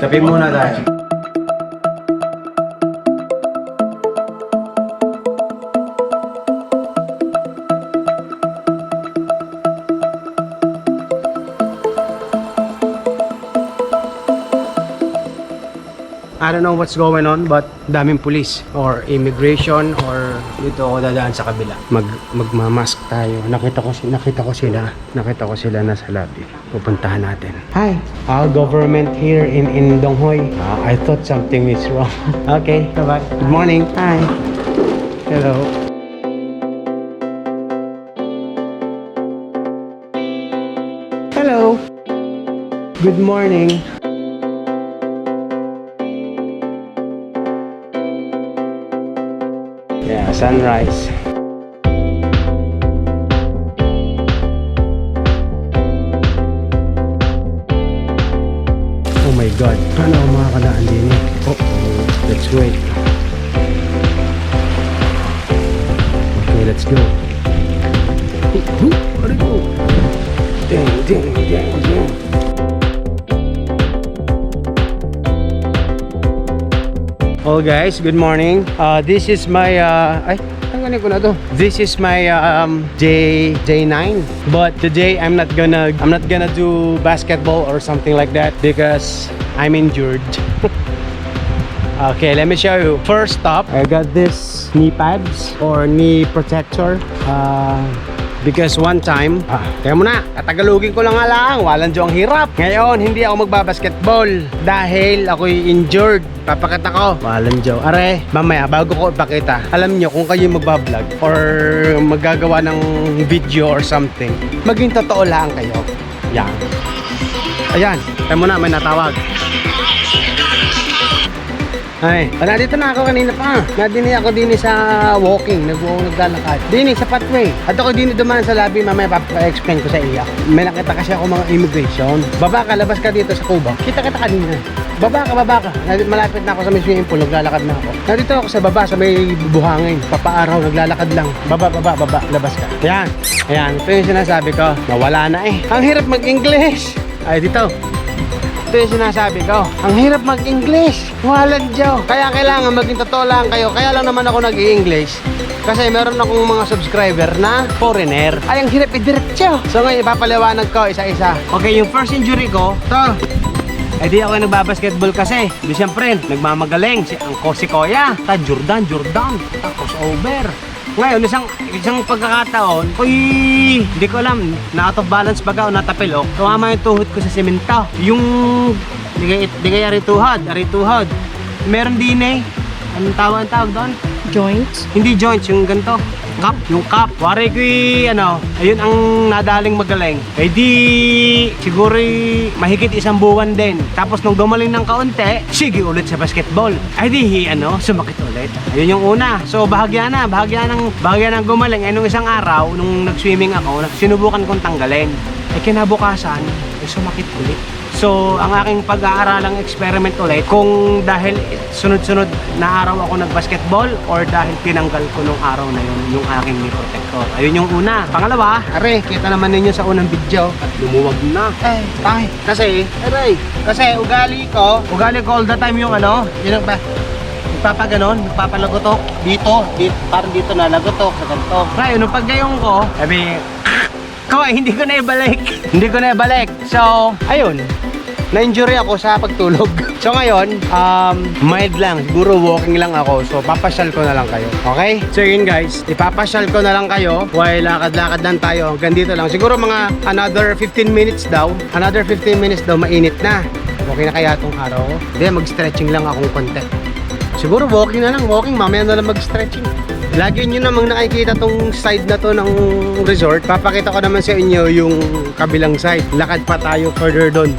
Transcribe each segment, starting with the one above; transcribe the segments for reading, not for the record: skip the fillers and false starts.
Kape muna tayo. I don't know what's going on, but daming police or immigration or dito ako dadaan sa kabila. Magmamask tayo. Nakita ko sila nasa lobby. Pupuntahan natin. Hi, government here in Donghoy. I thought something is wrong. Okay, bye-bye. Good morning. Hi. Hello. Hello. Good morning. Yeah, sunrise. Oh my God, paano ako makakadaan din eh? Let's wait. Okay, let's go. Where'd it go? Dang. Hello guys, good morning. This is my tanggalin ko na to. This is my J9. But today I'm not gonna do basketball or something like that because I'm injured. Okay, let me show you. First up, I got this knee pads or knee protector. Because one time, kaya mo na, katagalugin ko lang nga lang, walang ang hirap. Ngayon, hindi ako magbabasketball dahil ako'y injured. Papakita ko, walang Diyo. Are, mamaya, bago ko ipakita, alam nyo kung kayo magbablog or maggagawa ng video or something, maging totoo lang kayo. Yan. Ayan, kaya mo na, may natawag. Ay, nandito na ako kanina pa. Nadini ako din sa walking, naglalakad. Dini sa pathway. At ako din dumaan sa lobby, mamaya pa-explain ko sa iya. May nakita kasi ako mga immigration. Baba ka, labas ka dito sa Cuba. Kita kanina. Baba ka. Malapit na ako sa may swimming pool, naglalakad na ako. Nandito ako sa baba, sa may buhangin. Papaaraw, naglalakad lang. Baba, labas ka. Ayan, ito yung sinasabi ko. Nawala na eh. Ang hirap mag-English. Ay, dito. Ito yung sinasabi ko. Ang hirap mag-English. Walang Diyo. Kaya kailangan maging totoo lang kayo. Kaya lang naman ako nag-i-English. Kasi meron akong mga subscriber na foreigner. Ay, ang hirap i-diretso. So ngayon, ipapaliwanag ko isa-isa. Okay, yung first injury ko, ito. Eh di ako nagbabasketball kasi. Di siyempre, nagmamagaling. Si Koya. Jordan. Crossover. Ngayon, isang pagkakataon, hindi ko alam, na out of balance baga o natapilok. Tumama yung tuhod ko sa semento. Yung, di kaya arituhod. Meron din eh. Anong tawag doon? Joints? Hindi joints, yung ganito. Yung cup. Wari ko ayun ang nadaling magaling. Eh di, siguro mahigit isang buwan din. Tapos nung gumaling ng kaunti, sige ulit sa basketball. Ay di, sumakit ulit. Ayun yung una. So bahagya ng gumaling. Ay nung isang araw, nung nag-swimming ako, sinubukan kong tanggalin. Ay kinabukasan, ay sumakit ulit. So, ang aking pag-aaralang experiment ulit, kung dahil sunod-sunod na araw ako nag-basketball or dahil tinanggal ko nung araw na yun, yung aking knee protector. Ayun yung una. Pangalawa, kita naman ninyo sa unang video at lumuwag na. Kasi ugali ko all the time yung yun ang nagpapalagotok dito, parang dito na lagotok sa ganito. Ngayon, nung paggayong ko, hindi ko na ibalik. So, ayun. Na-injury ako sa pagtulog. So ngayon, mild lang. Siguro walking lang ako. So papasyal ko na lang kayo. Okay? So yun guys, ipapasyal ko na lang kayo while lakad-lakad lang tayo. Hanggang dito lang. Siguro mga another 15 minutes daw. Mainit na. Okay na kaya itong araw ko? Hindi, mag-stretching lang akong konti. Siguro walking na lang. Mamaya na lang mag-stretching. Lagi nyo namang nakikita tong side na to ng resort. Papakita ko naman sa inyo yung kabilang side. Lakad pa tayo further doon.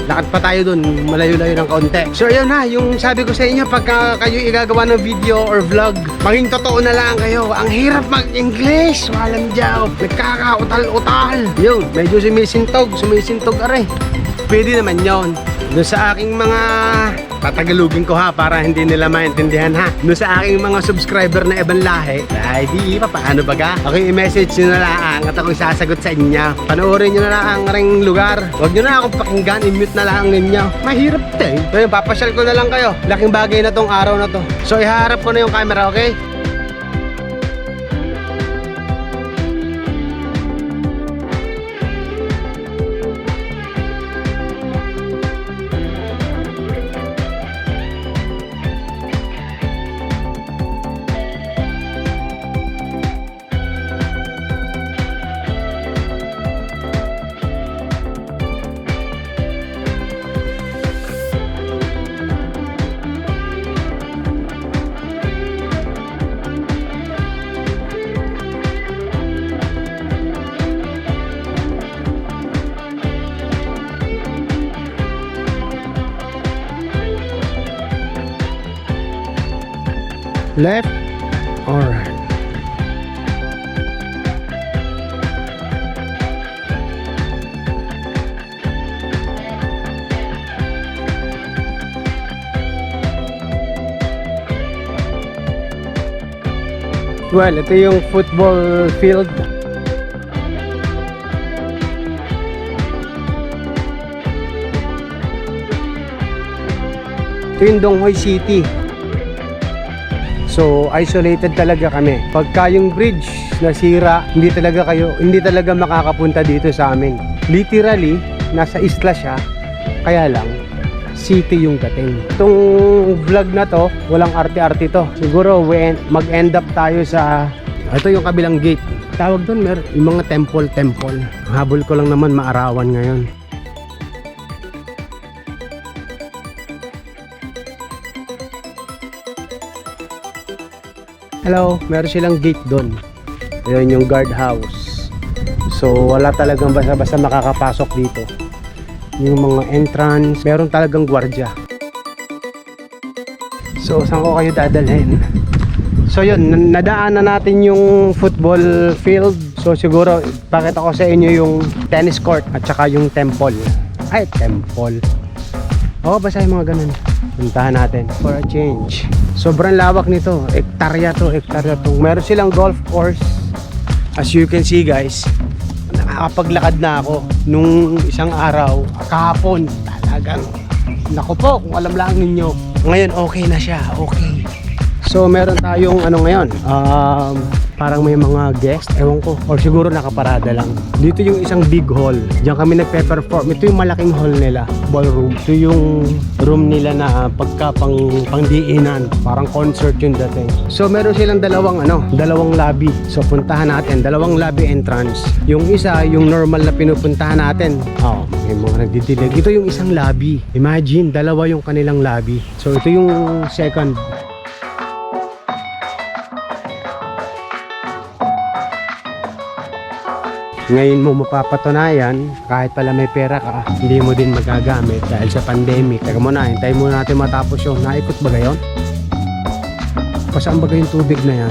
Malayo-layo ng kaunti. So ayun na, yung sabi ko sa inyo, pagka kayo igagawa ng video or vlog, maging totoo na lang kayo. Ang hirap mag-English. Walang Diyo. Nagkakautal-utal. Yun, medyo sumisintog are. Pwede naman yon. Doon sa aking mga Tatagalugin ko ha para hindi nila maintindihan ha. No sa aking mga subscriber na ibang lahi, ay di pa paano baga? Okay, i-message nyo na lang at ako'y sasagot sa inyo. Panoorin nyo na lang ang aking lugar. Huwag nyo na akong pakinggan, i-mute na lang ninyo. Mahirap din. So yun, papasyal ko na lang kayo. Laking bagay na tong araw na to. So iharap ko na yung camera, okay? Left. Alright. Well, ito yung football field. Ito yung Donghoy City. So isolated talaga kami. Pagka yung bridge nasira, hindi talaga makakapunta dito sa amin. Literally, nasa isla siya. Kaya lang, city yung dating. Itong vlog na to, walang arte-arte to. Siguro mag-end up tayo sa ito yung kabilang gate. Tawag doon, yung mga temple. Habol ko lang naman maarawan ngayon. Hello, meron silang gate doon. Ayun yung guard house. So wala talagang basta-basta makakapasok dito. Yung mga entrance, meron talagang gwardiya. So saan ko kayo dadalhin? So yun, nadaan na natin yung football field. So siguro pakita ko sa inyo yung tennis court at saka yung temple. Ay, temple. Oo, basta yung mga ganun. Puntahan natin for a change. Sobrang lawak nito. Hektarya to. Meron silang golf course. As you can see guys, nakakapaglakad na ako nung isang araw. Kahapon, talagang naku po, kung alam lang ninyo. Ngayon okay na siya. Okay. So meron tayong ano ngayon, parang may mga guest, ewan ko, or siguro nakaparada lang. Dito yung isang big hall, diyan kami nagpe-perform. Ito yung malaking hall nila, ballroom. Ito yung room nila na pagka pangdiinan, parang concert yung dating. So meron silang dalawang lobby. So puntahan natin, dalawang lobby entrance. Yung isa, yung normal na pinupuntahan natin. May mga nagdidilig. Ito yung isang lobby. Imagine, dalawa yung kanilang lobby. So ito yung second. Ngayon mo mapapatunayan, kahit pala may pera ka, hindi mo din magagamit dahil sa pandemic. Teka muna, hintayin muna natin matapos yung naikot ba gayon? Pasaan ba yung tubig na yan?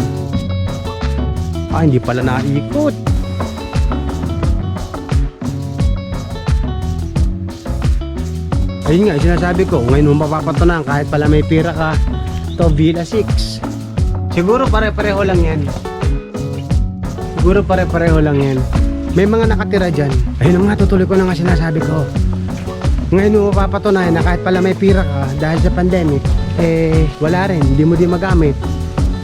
Hindi pala naikot. Ayun nga, sinasabi ko, ngayon mo mapapatunayan, kahit pala may pera ka. Ito, Villa 6. Siguro pare-pareho lang yan. May mga nakatira dyan. Ayun nga, tutuloy ko na nga sinasabi ko. Ngayon mo mapapatunayan na kahit pala may pira ka dahil sa pandemic, wala rin, hindi mo din magamit.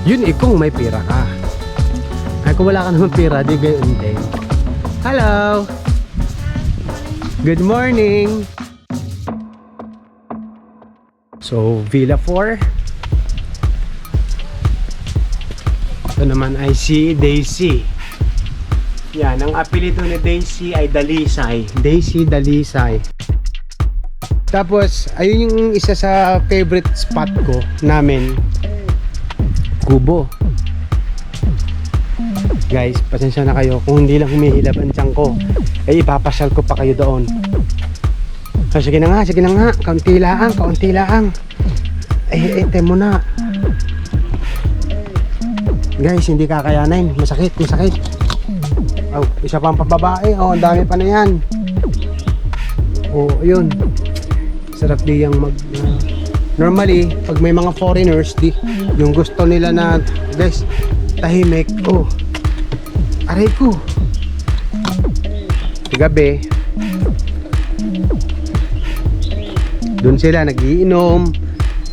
Yun kung may pira ka. Ay kung wala ka naman pira, di gayon din. Hello! Good morning! So, Villa 4. Ito naman ay si Daisy. Yan, ang apelido ni Daisy ay Dalisay. Daisy Dalisay. Tapos, ayun yung isa sa favorite spot ko namin. Kubo. Guys, pasensya na kayo. Kung hindi lang humihilab ang tiyan ko, ipapasyal ko pa kayo doon. So, sige na nga. Kaunti lang. Temo na. Guys, hindi kakayanin. Masakit. Isa pang pababae. Ang dami pa na yan. Ayun. Sarap di yung Normally, pag may mga foreigners, yung gusto nila na, guys, tahimik. Oh, aray ko. Gabi, doon sila nagiinom.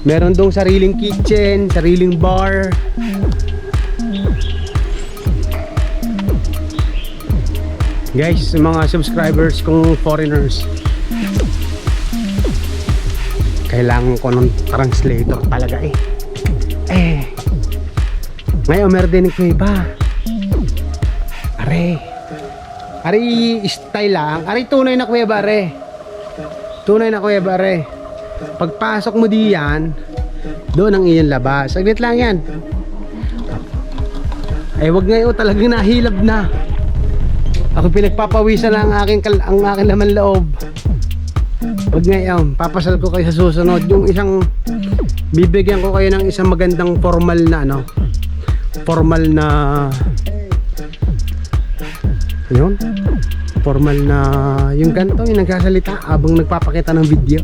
Meron dong sariling kitchen, sariling bar. Guys, mga subscribers kong foreigners, kailangan ko ng translator talaga ngayon meron din ko iba. Are style lang. Are tunay na kuweba are. Tunay na kuweba are. Pagpasok mo diyan, doon ang iyong labas. Saglit lang yan. Wag ngayon talagang nahilab na. Ako pinagpapawisan lang ang aking laman loob. Wag ngayon, papasal ko kayo sa susunod. Yung isang, bibigyan ko kayo ng isang magandang formal na formal na yun, formal na yung ganito, yung nagsasalita habang nagpapakita ng video.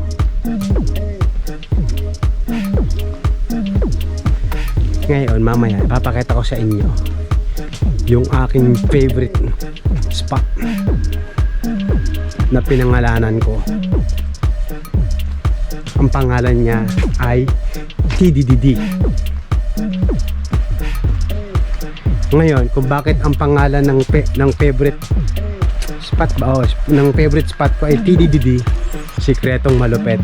Ngayon, mamaya ipapakita ko sa inyo yung aking favorite spot na pinangalanan ko. Ang pangalan niya ay TDDD. Ngayon, kung bakit ang pangalan ng favorite spot ng favorite spot ko ay TDDD, sikretong malupet.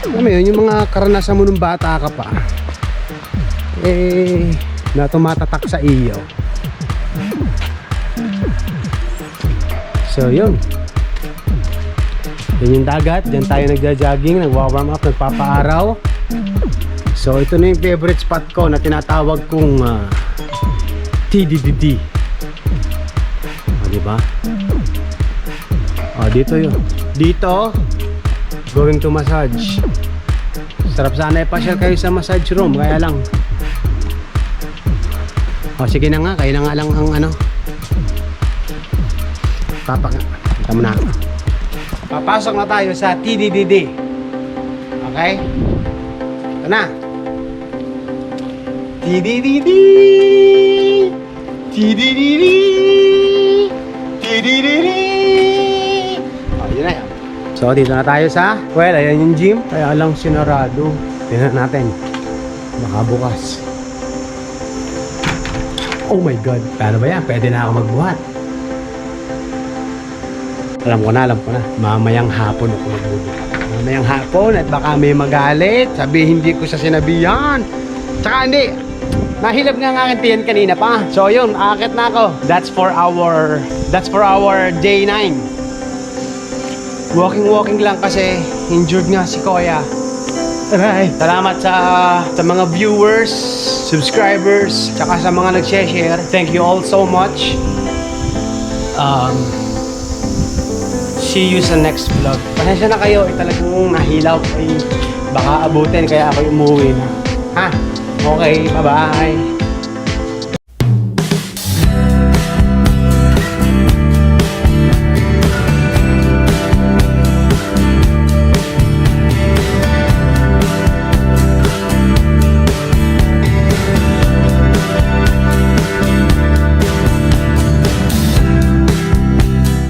Alam mo yun, yung mga karanasan mo nung bata ka pa, na tumatatak sa iyo. So yun, yun yung dagat. Diyan tayo nagja-jogging, nagwa-warm up, nagpapaaraw. So ito na yung favorite spot ko na tinatawag kong TDDD. Diba? Dito yun. Dito, going to massage. Sarap sana ipasyal kayo sa massage room, kaya lang. Sige na nga, kayo na nga lang ang kita mo na. Papasok na tayo sa TDDD. Okay? Ito na. TDDD. TDDD. TDDD. Yun na yan. So dito na tayo sa, well, ayan yung gym. Kaya lang sinarado. Tingnan natin. Baka bukas. Oh my God. Paano ba yan? Pwede na ako magbuhat. Alam ko na. Mamayang hapon ako magbubuhat. Mamayang hapon at baka may magalit. Sabi hindi ko sa sinabihan. Tsaka hindi. Nahilab nga ang aking tiyan kanina pa. So yun, aakit na ako. That's for our day 9. Walking lang kasi injured nga si Kuya. Aray. Salamat sa mga viewers, subscribers, tsaka sa mga nag-share. Thank you all so much. See you sa next vlog. Pasensya na kayo, talagang nahilaw. Baka abutin kaya ako umuwi na. Okay, bye-bye.